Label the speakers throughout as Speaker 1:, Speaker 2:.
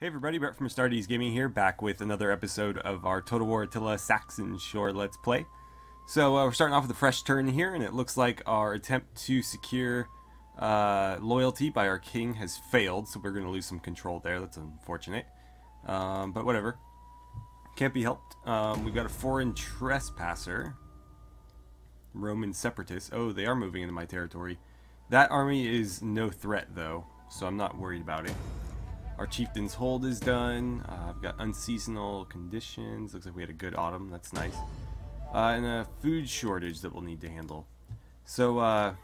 Speaker 1: Hey everybody, Brett from AstartesGaming here, back with another episode of our Total War Attila Saxon Shore Let's Play. So we're starting off with a fresh turn here, and it looks like our attempt to secure loyalty by our king has failed, so we're going to lose some control there. That's unfortunate, but whatever. Can't be helped. We've got a foreign trespasser, Roman separatists. Oh, they are moving into my territory. That army is no threat though, so I'm not worried about it. Our chieftain's hold is done. I've got unseasonal conditions. Looks like we had a good autumn. That's nice. And a food shortage that we'll need to handle. So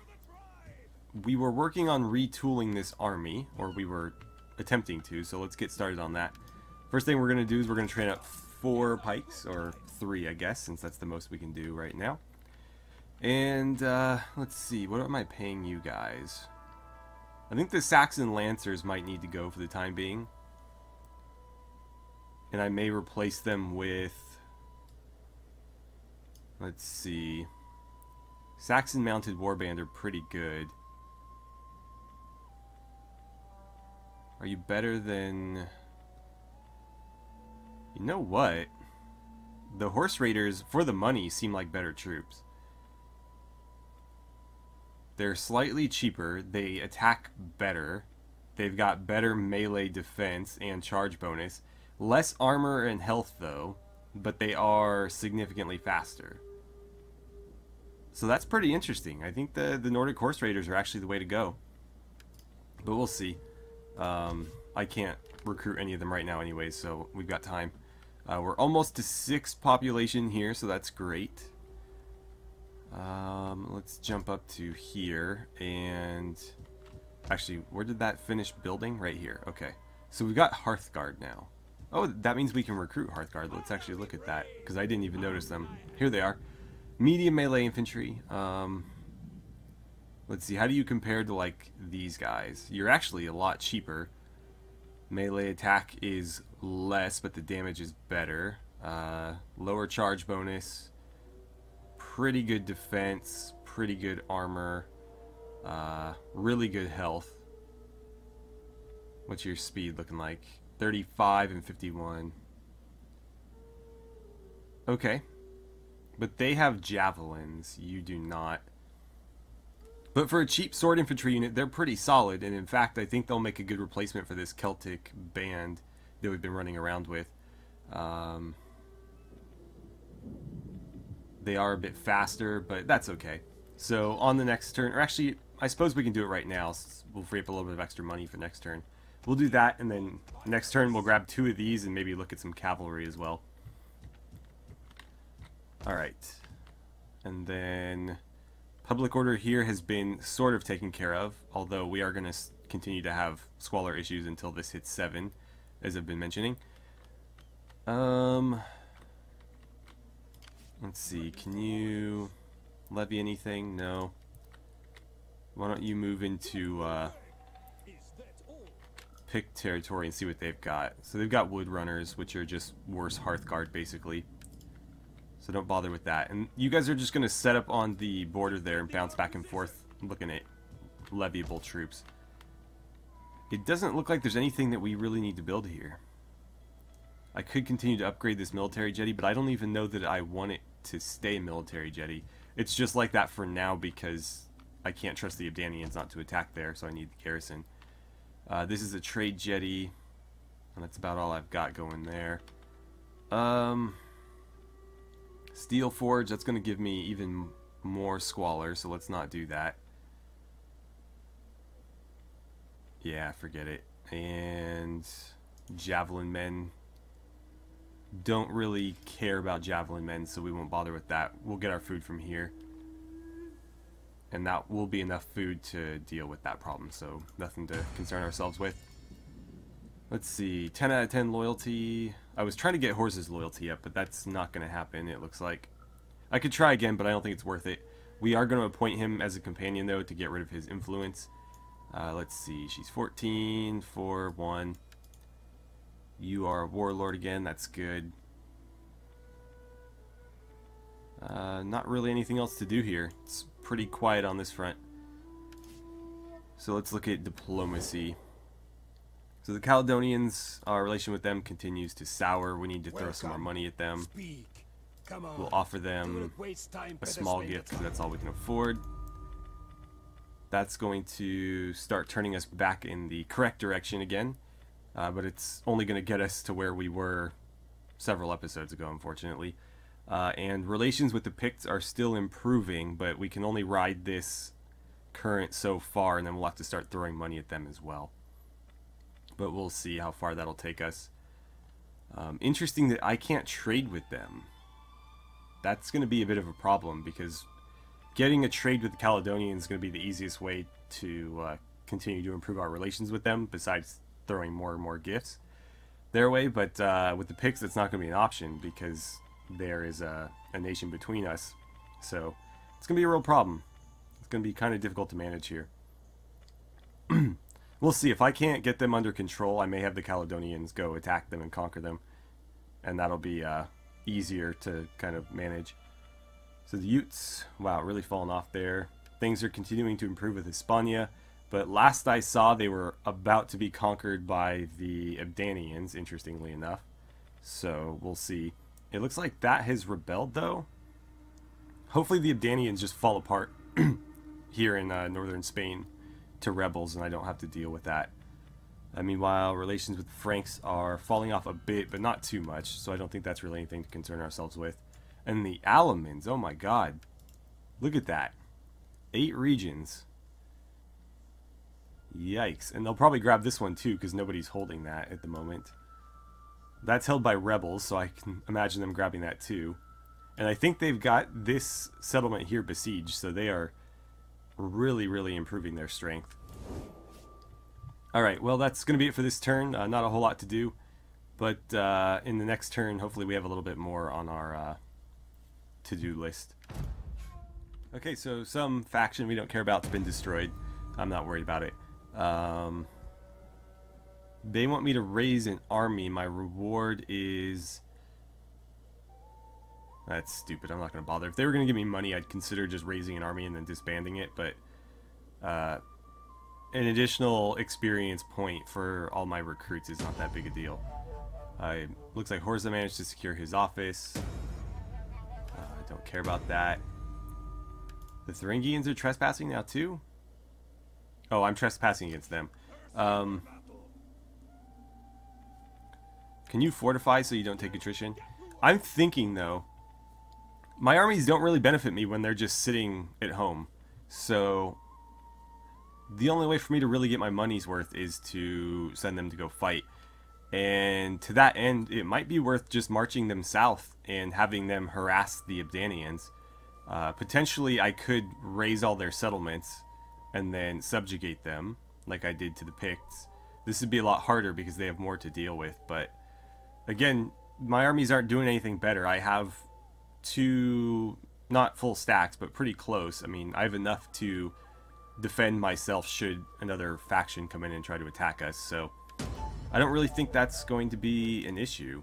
Speaker 1: we were working on retooling this army, or we were attempting to. So let's get started on that. First thing we're going to do is we're going to train up 4 pikes, or 3 I guess, since that's the most we can do right now. And let's see, what am I paying you guys? I think the Saxon Lancers might need to go for the time being. And I may replace them with... Let's see. Saxon Mounted Warband are pretty good. Are you better than... You know what? The Horse Raiders, for the money, seem like better troops. They're slightly cheaper, they attack better, they've got better melee defense and charge bonus, less armor and health though, but they are significantly faster. So that's pretty interesting. I think the Nordic Horse Raiders are actually the way to go. But we'll see. I can't recruit any of them right now anyways, so we've got time. We're almost to 6 population here, so that's great. Let's jump up to here, and actually, where did that finish building? Right here. Okay, so we've got Hearthguard now. Oh, that means we can recruit Hearthguard. Let's actually look at that, because I didn't even notice them. Here they are. Medium melee infantry. Let's see, how do you compare to like these guys? You're actually a lot cheaper. Melee attack is less, but the damage is better. Lower charge bonus. Pretty good defense, pretty good armor, really good health. What's your speed looking like? 35 and 51. Okay. But they have javelins. You do not. But for a cheap sword infantry unit, they're pretty solid. And in fact, I think they'll make a good replacement for this Celtic band that we've been running around with. They are a bit faster, but that's okay. So on the next turn, or actually, I suppose we can do it right now. So we'll free up a little bit of extra money for next turn. We'll do that, and then next turn we'll grab 2 of these and maybe look at some cavalry as well. Alright. And then public order here has been sort of taken care of, although we are going to continue to have squalor issues until this hits 7, as I've been mentioning. Let's see, can you levy anything? No. Why don't you move into pick territory and see what they've got. So they've got wood runners, which are just worse Hearthguard basically. So don't bother with that. And you guys are just going to set up on the border there and bounce back and forth looking at leviable troops. It doesn't look like there's anything that we really need to build here. I could continue to upgrade this military jetty, but I don't even know that I want it to stay military jetty. It's just like that for now because I can't trust the Abdanians not to attack there, so I need the garrison. This is a trade jetty, and that's about all I've got going there. Steel Forge, that's going to give me even more squalor, so let's not do that. Yeah, forget it. And Javelin Men. Don't really care about Javelin Men, so we won't bother with that. We'll get our food from here. And that will be enough food to deal with that problem, so nothing to concern ourselves with. Let's see, 10 out of 10 loyalty. I was trying to get Horse's loyalty up, but that's not going to happen, it looks like. I could try again, but I don't think it's worth it. We are going to appoint him as a companion, though, to get rid of his influence. Let's see, she's 14, 4, 1. You are a warlord again, that's good. Not really anything else to do here. It's pretty quiet on this front. So let's look at diplomacy. So the Caledonians, our relation with them continues to sour. We need to throw some more money at them. We'll offer them a small gift because that's all we can afford. That's going to start turning us back in the correct direction again. But it's only going to get us to where we were several episodes ago, unfortunately. And relations with the Picts are still improving, but we can only ride this current so far, and then we'll have to start throwing money at them as well. But we'll see how far that'll take us. Interesting that I can't trade with them. That's going to be a bit of a problem, because getting a trade with the Caledonians is going to be the easiest way to continue to improve our relations with them, besides throwing more and more gifts their way. But with the Picts, it's not going to be an option, because there is a nation between us. So it's going to be a real problem. It's going to be kind of difficult to manage here. We'll see. If I can't get them under control, I may have the Caledonians go attack them and conquer them. And that'll be easier to kind of manage. So the Utes, wow, really falling off there. Things are continuing to improve with Hispania. But last I saw, they were about to be conquered by the Abdanians, interestingly enough. So we'll see. It looks like that has rebelled, though. Hopefully the Abdanians just fall apart here in northern Spain to rebels, and I don't have to deal with that. Meanwhile, relations with the Franks are falling off a bit, but not too much, so I don't think that's really anything to concern ourselves with. And the Alamans, oh my god. Look at that. 8 regions. Yikes. And they'll probably grab this one too, because nobody's holding that at the moment. That's held by rebels, so I can imagine them grabbing that too. And I think they've got this settlement here besieged, so they are really, really improving their strength. Alright, well that's going to be it for this turn. Not a whole lot to do, but in the next turn, hopefully we have a little bit more on our to-do list. Okay, so some faction we don't care about has been destroyed. I'm not worried about it. They want me to raise an army. My reward is... That's stupid. I'm not going to bother. If they were going to give me money, I'd consider just raising an army and then disbanding it, but an additional experience point for all my recruits is not that big a deal. Looks like Horza managed to secure his office. I don't care about that. The Thuringians are trespassing now too? Oh, I'm trespassing against them. Can you fortify so you don't take attrition? I'm thinking, though, my armies don't really benefit me when they're just sitting at home. So the only way for me to really get my money's worth is to send them to go fight. And to that end, it might be worth just marching them south and having them harass the Abdanians. Potentially, I could raise all their settlements and then subjugate them, like I did to the Picts. This would be a lot harder because they have more to deal with, but again, my armies aren't doing anything better. I have 2, not full stacks, but pretty close. I mean, I have enough to defend myself should another faction come in and try to attack us, so I don't really think that's going to be an issue.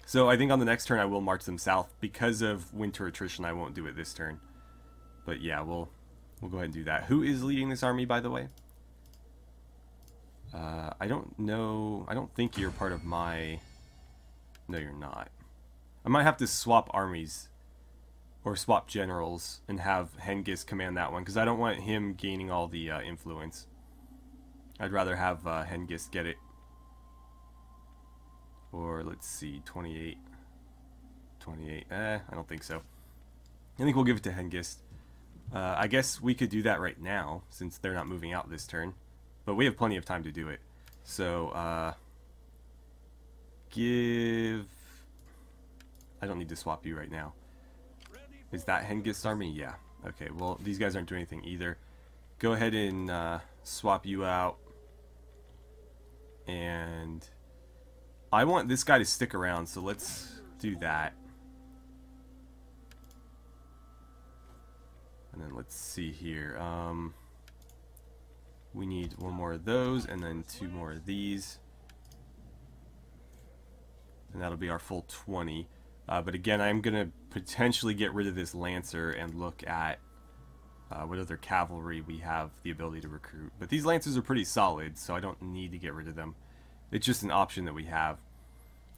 Speaker 1: So I think on the next turn I will march them south. Because of winter attrition, I won't do it this turn. But yeah, we'll go ahead and do that. Who is leading this army, by the way? I don't know. I don't think you're part of my... No, you're not. I might have to swap armies or swap generals and have Hengist command that one, because I don't want him gaining all the influence. I'd rather have Hengist get it. Or let's see, 28. 28. I don't think so. I think we'll give it to Hengist. I guess we could do that right now, since they're not moving out this turn. But we have plenty of time to do it. So, give... I don't need to swap you right now. Is that Hengist's army? Yeah. Okay, well, these guys aren't doing anything either. Go ahead and swap you out. And I want this guy to stick around, so let's do that. And then let's see here. We need 1 more of those, and then 2 more of these. And that'll be our full 20. But again, I'm going to potentially get rid of this Lancer and look at what other cavalry we have the ability to recruit. But these lancers are pretty solid, so I don't need to get rid of them. It's just an option that we have.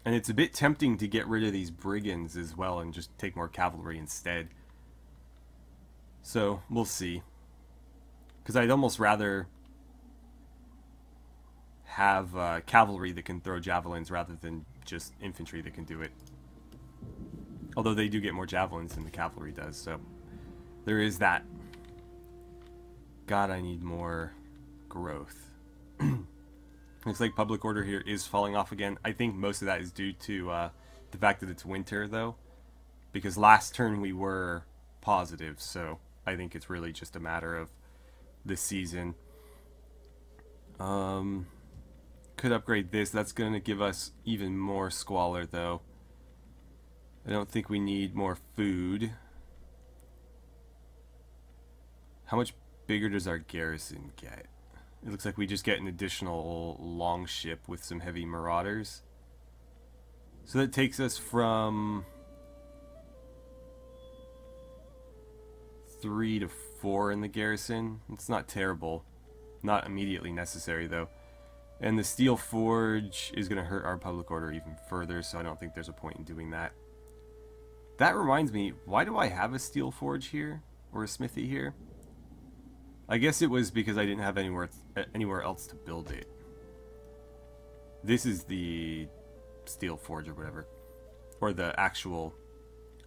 Speaker 1: And it's a bit tempting to get rid of these brigands as well and just take more cavalry instead. So, we'll see. Because I'd almost rather have cavalry that can throw javelins rather than just infantry that can do it. Although they do get more javelins than the cavalry does, so there is that. God, I need more growth. Looks like public order here is falling off again. I think most of that is due to the fact that it's winter, though. Because last turn we were positive, so I think it's really just a matter of this season. Could upgrade this. That's going to give us even more squalor, though. I don't think we need more food. How much bigger does our garrison get? It looks like we just get an additional long ship with some heavy marauders. So that takes us from 3 to 4 in the garrison. It's not terrible. Not immediately necessary, though. And the steel forge is going to hurt our public order even further, so I don't think there's a point in doing that. That reminds me, why do I have a steel forge here? Or a smithy here? I guess it was because I didn't have anywhere else to build it. This is the steel forge or whatever. Or the actual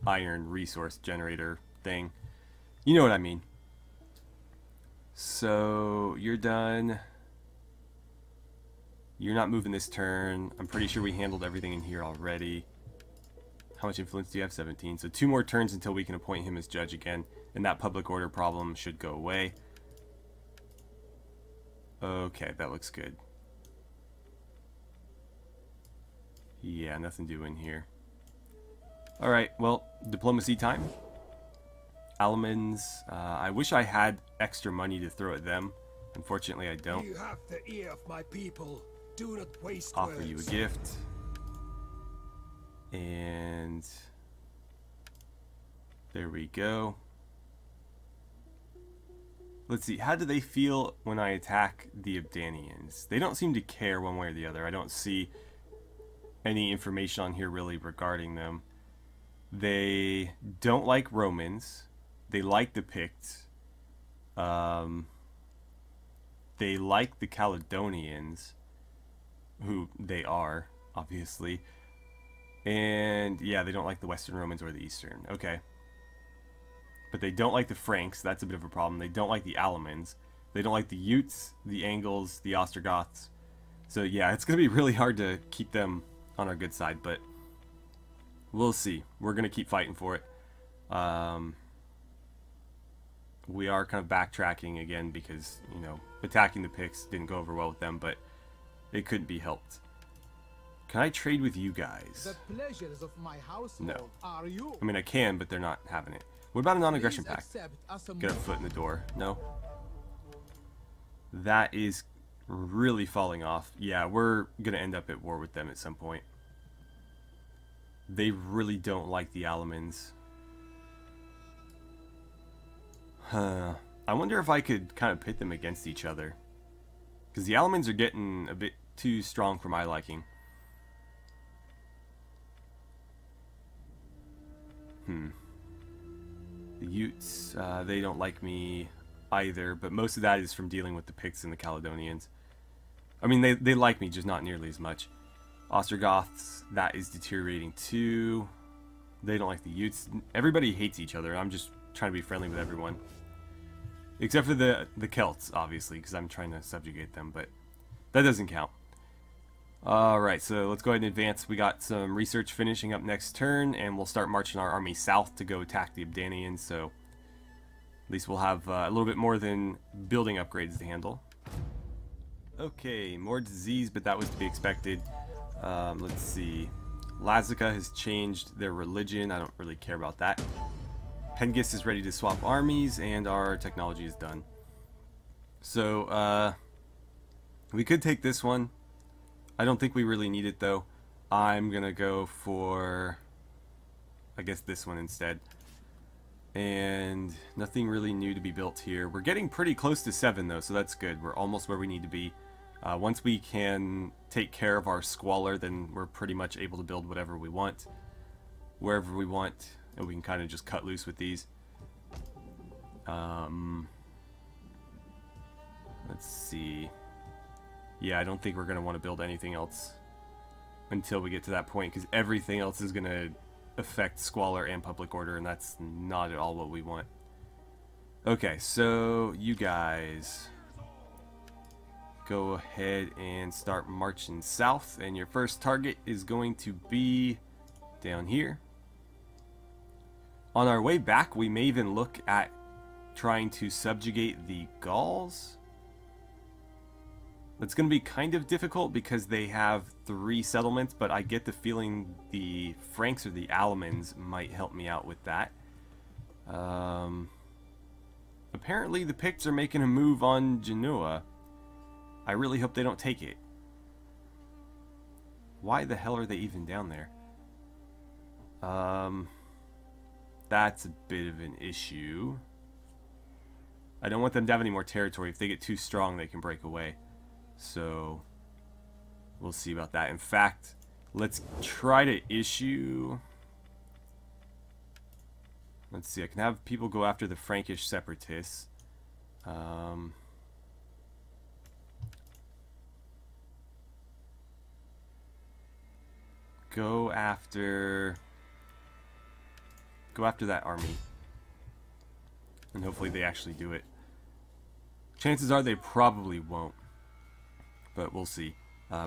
Speaker 1: iron resource generator thing. You know what I mean. So, you're done. You're not moving this turn. I'm pretty sure we handled everything in here already. How much influence do you have? 17. So 2 more turns until we can appoint him as judge again. And that public order problem should go away. Okay, that looks good. Yeah, nothing doing here. Alright, well, diplomacy time. Allemans. I wish I had extra money to throw at them. Unfortunately, I don't.
Speaker 2: You have the ear of my people. Do not waste
Speaker 1: Offer
Speaker 2: words.
Speaker 1: you a gift. And there we go. Let's see, how do they feel when I attack the Abdanians? They don't seem to care one way or the other. I don't see any information on here really regarding them. They don't like Romans. They like the Picts. They like the Caledonians, who they are, obviously. And yeah, they don't like the Western Romans or the Eastern. Okay. But they don't like the Franks. That's a bit of a problem. They don't like the Allemans. They don't like the Utes, the Angles, the Ostrogoths. So yeah, it's going to be really hard to keep them on our good side, but we'll see. We're going to keep fighting for it. We are kind of backtracking again because, you know, attacking the Picts didn't go over well with them, but it couldn't be helped. Can I trade with you guys?
Speaker 3: The pleasures of my household
Speaker 1: No.
Speaker 3: are you.
Speaker 1: I mean, I can, but they're not having it. What about a non-aggression
Speaker 3: Please
Speaker 1: pact?
Speaker 3: accept as a
Speaker 1: Get a foot in the door. No? That is really falling off. Yeah, we're going to end up at war with them at some point. They really don't like the Allemans. Huh. I wonder if I could kind of pit them against each other. Because the Allemans are getting a bit too strong for my liking. The Utes, they don't like me either, but most of that is from dealing with the Picts and the Caledonians. I mean, they like me, just not nearly as much. Ostrogoths, that is deteriorating too. They don't like the Utes. Everybody hates each other. I'm just trying to be friendly with everyone. Except for the Celts, obviously, because I'm trying to subjugate them, but that doesn't count. Alright, so let's go ahead and advance. We got some research finishing up next turn, and we'll start marching our army south to go attack the Abdanians, so at least we'll have a little bit more than building upgrades to handle. Okay, more disease, but that was to be expected. Let's see. Lazica has changed their religion. I don't really care about that. Hengist is ready to swap armies, and our technology is done. So, we could take this one. I don't think we really need it, though. I'm gonna go for, I guess, this one instead. And nothing really new to be built here. We're getting pretty close to 7 though, so that's good. We're almost where we need to be. Once we can take care of our squalor, then we're pretty much able to build whatever we want, wherever we want, and we can kind of just cut loose with these. Let's see. Yeah, I don't think we're going to want to build anything else until we get to that point, because everything else is going to affect squalor and public order, and that's not at all what we want. Okay, so you guys go ahead and start marching south, and your first target is going to be down here. On our way back, we may even look at trying to subjugate the Gauls. It's going to be kind of difficult because they have 3 settlements, but I get the feeling the Franks or the Alamans might help me out with that. Apparently the Picts are making a move on Genoa. I really hope they don't take it. Why the hell are they even down there? That's a bit of an issue. I don't want them to have any more territory. If they get too strong, they can break away. So, we'll see about that. In fact, let's try to issue... Let's see, I can have people go after the Frankish separatists. Go after that army. And hopefully they actually do it. Chances are they probably won't. But we'll see.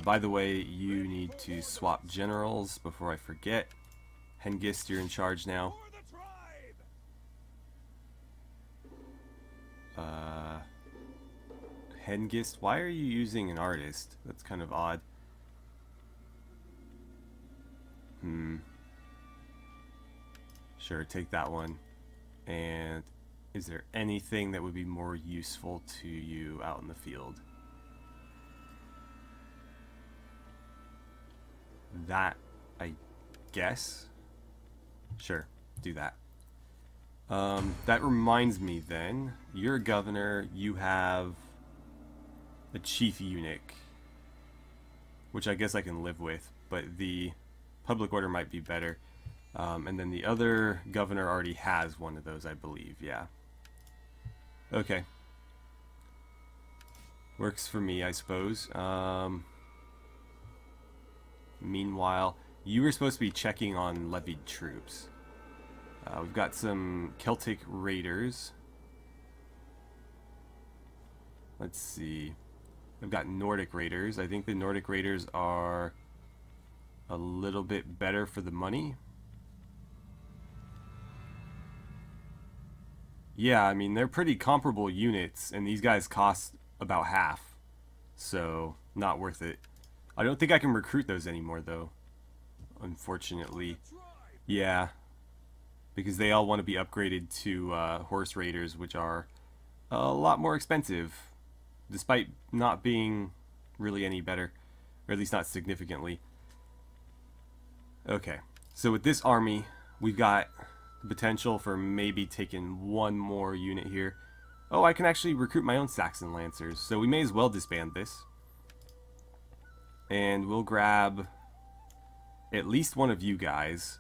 Speaker 1: By the way, you need to swap generals before I forget. Hengist, you're in charge now. Hengist, why are you using an artist? That's kind of odd. Sure, take that one. And is there anything that would be more useful to you out in the field? That, I guess. Sure, do that. That reminds me then, you're a governor, you have a chief eunuch, which I guess I can live with, but the public order might be better. And then the other governor already has one of those, I believe, yeah. Okay. Works for me, I suppose. Meanwhile, you were supposed to be checking on levied troops. We've got some Celtic raiders. Let's see. I've got Nordic raiders. I think the Nordic raiders are a little bit better for the money. Yeah, I mean, they're pretty comparable units, and these guys cost about half. So, not worth it. I don't think I can recruit those anymore, though. Unfortunately. Yeah. Because they all want to be upgraded to horse raiders, which are a lot more expensive. Despite not being really any better. Or at least not significantly. Okay. So with this army, we've got the potential for maybe taking one more unit here. Oh, I can actually recruit my own Saxon Lancers. So we may as well disband this. And we'll grab at least one of you guys.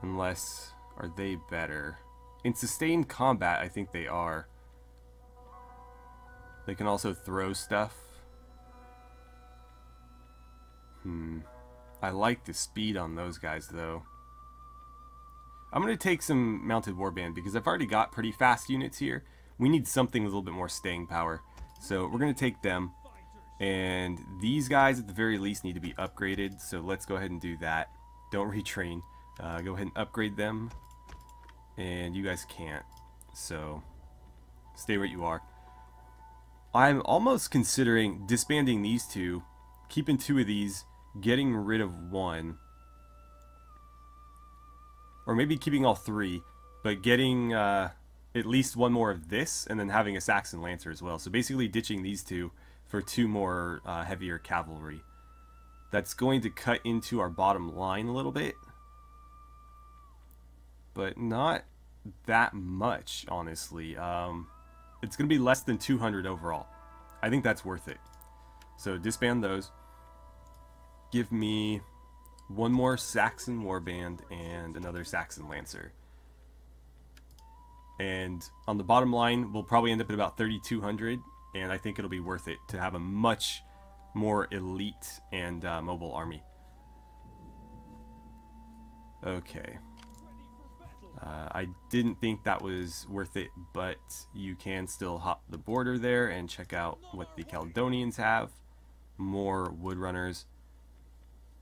Speaker 1: Unless, are they better? In sustained combat, I think they are. They can also throw stuff. I like the speed on those guys, though. I'm going to take some mounted warband because I've already got pretty fast units here. We need something with a little bit more staying power. So we're going to take them. And these guys, at the very least, need to be upgraded. So let's go ahead and do that. Don't retrain. Go ahead and upgrade them. And you guys can't. So stay where you are. I'm almost considering disbanding these two, keeping 2 of these, getting rid of 1. Or maybe keeping all 3, but getting at least 1 more of this, and then having a Saxon Lancer as well. So basically ditching these 2 for 2 more heavier cavalry. That's going to cut into our bottom line a little bit. But not that much, honestly. It's going to be less than 200 overall. I think that's worth it. So disband those. Give me one more Saxon warband and another Saxon lancer. And on the bottom line, we'll probably end up at about 3,200, and I think it'll be worth it to have a much more elite and mobile army. Okay. I didn't think that was worth it, but you can still hop the border there and check out what the Caledonians have. More woodrunners.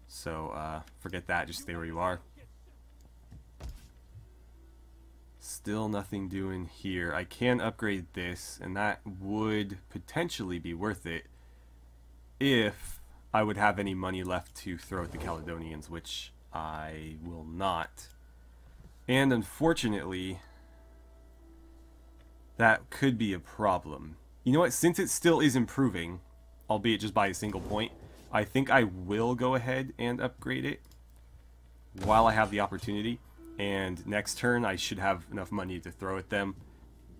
Speaker 1: So forget that, just stay where you are. Still nothing doing here. I can upgrade this, and that would potentially be worth it if I would have any money left to throw at the Caledonians, which I will not. And unfortunately, that could be a problem. You know what? Since it still is improving, albeit just by a single point, I think I will go ahead and upgrade it while I have the opportunity. And next turn, I should have enough money to throw at them.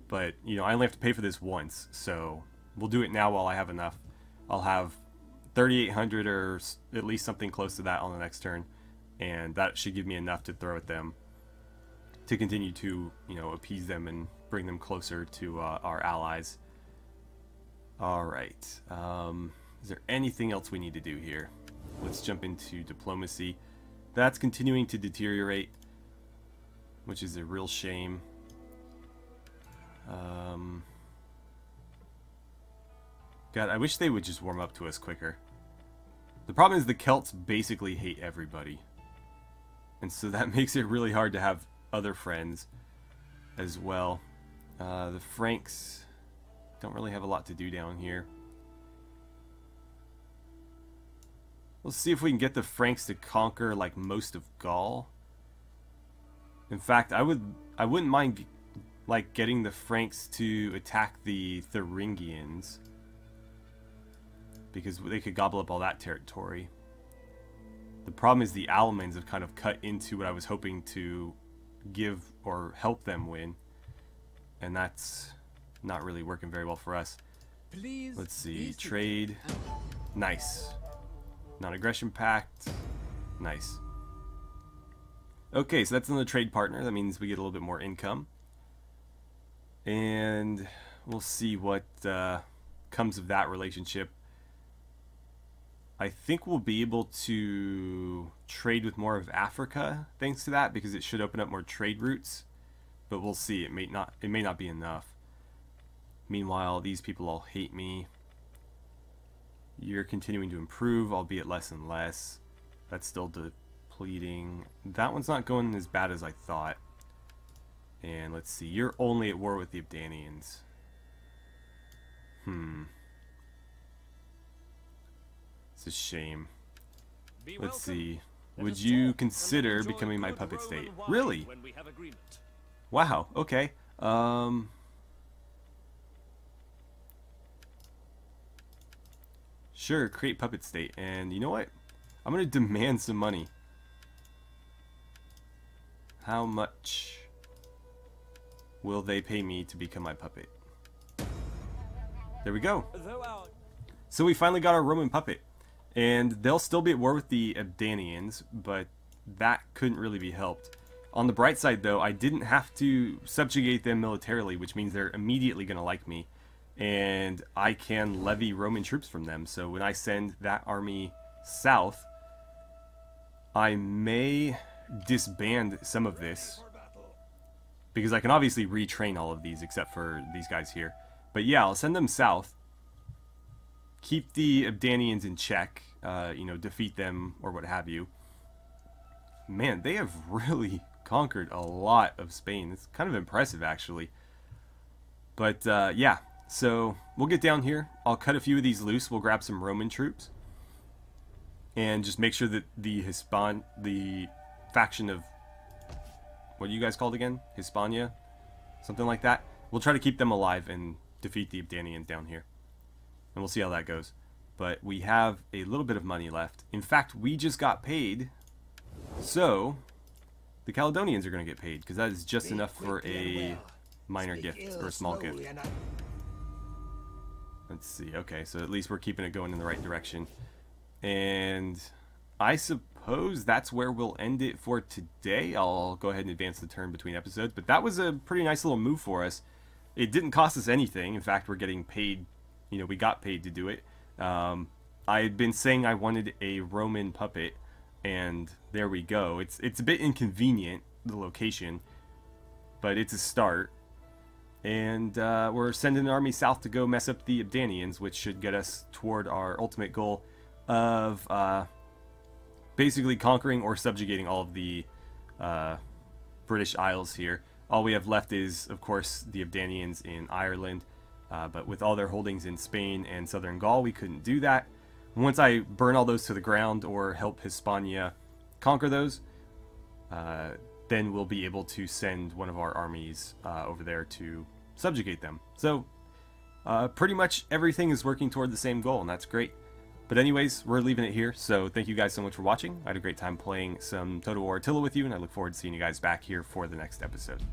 Speaker 1: But, you know, I only have to pay for this once, so we'll do it now while I have enough. I'll have 3,800 or at least something close to that on the next turn. And that should give me enough to throw at them to continue to, you know, appease them and bring them closer to our allies. Alright. Is there anything else we need to do here? Let's jump into diplomacy. That's continuing to deteriorate, which is a real shame. God, I wish they would just warm up to us quicker. The problem is the Celts basically hate everybody. And so that makes it really hard to have other friends as well. The Franks don't really have a lot to do down here. Let's see if we can get the Franks to conquer like most of Gaul. In fact, I wouldn't mind like getting the Franks to attack the Thuringians, because they could gobble up all that territory. The problem is the Alamans have kind of cut into what I was hoping to give or help them win, and that's not really working very well for us. Let's see, trade, nice. Non-aggression pact, nice. Okay, so that's another trade partner. That means we get a little bit more income, and we'll see what comes of that relationship. I think we'll be able to trade with more of Africa thanks to that, because it should open up more trade routes. But we'll see. It may not be enough. Meanwhile, these people all hate me. You're continuing to improve, albeit less and less. That's still depleting. That one's not going as bad as I thought. And let's see. You're only at war with the Abdanians. It's a shame. Let's see. Would you consider becoming my puppet state? Really? Wow, okay. Sure, create puppet state. And you know what? I'm going to demand some money. How much will they pay me to become my puppet? There we go. So we finally got our Roman puppet. And they'll still be at war with the Abdanians, but that couldn't really be helped. On the bright side, though, I didn't have to subjugate them militarily, which means they're immediately going to like me. And I can levy Roman troops from them. So when I send that army south, I may disband some of this, because I can obviously retrain all of these except for these guys here. But yeah, I'll send them south. Keep the Abdanians in check, you know, defeat them or what have you. Man, they have really conquered a lot of Spain. It's kind of impressive, actually. But yeah, so we'll get down here. I'll cut a few of these loose. We'll grab some Roman troops and just make sure that the faction of, what are you guys called again? Hispania? Something like that. We'll try to keep them alive and defeat the Abdanians down here. And we'll see how that goes. But we have a little bit of money left. In fact, we just got paid. So, the Caledonians are going to get paid, because that is just enough for a minor gift, or a small gift. Let's see, okay, so at least we're keeping it going in the right direction. And I suppose that's where we'll end it for today. I'll go ahead and advance the turn between episodes, but that was a pretty nice little move for us. It didn't cost us anything. In fact, we're getting paid, you know, we got paid to do it. I had been saying I wanted a Roman puppet, and there we go. It's a bit inconvenient, the location, but it's a start. And we're sending an army south to go mess up the Abdanians, which should get us toward our ultimate goal of basically conquering or subjugating all of the British Isles here. All we have left is, of course, the Abdanians in Ireland, but with all their holdings in Spain and southern Gaul, we couldn't do that. Once I burn all those to the ground or help Hispania conquer those, then we'll be able to send one of our armies over there to subjugate them. So pretty much everything is working toward the same goal, and that's great. But anyways, we're leaving it here, so thank you guys so much for watching. I had a great time playing some Total War Attila with you, and I look forward to seeing you guys back here for the next episode.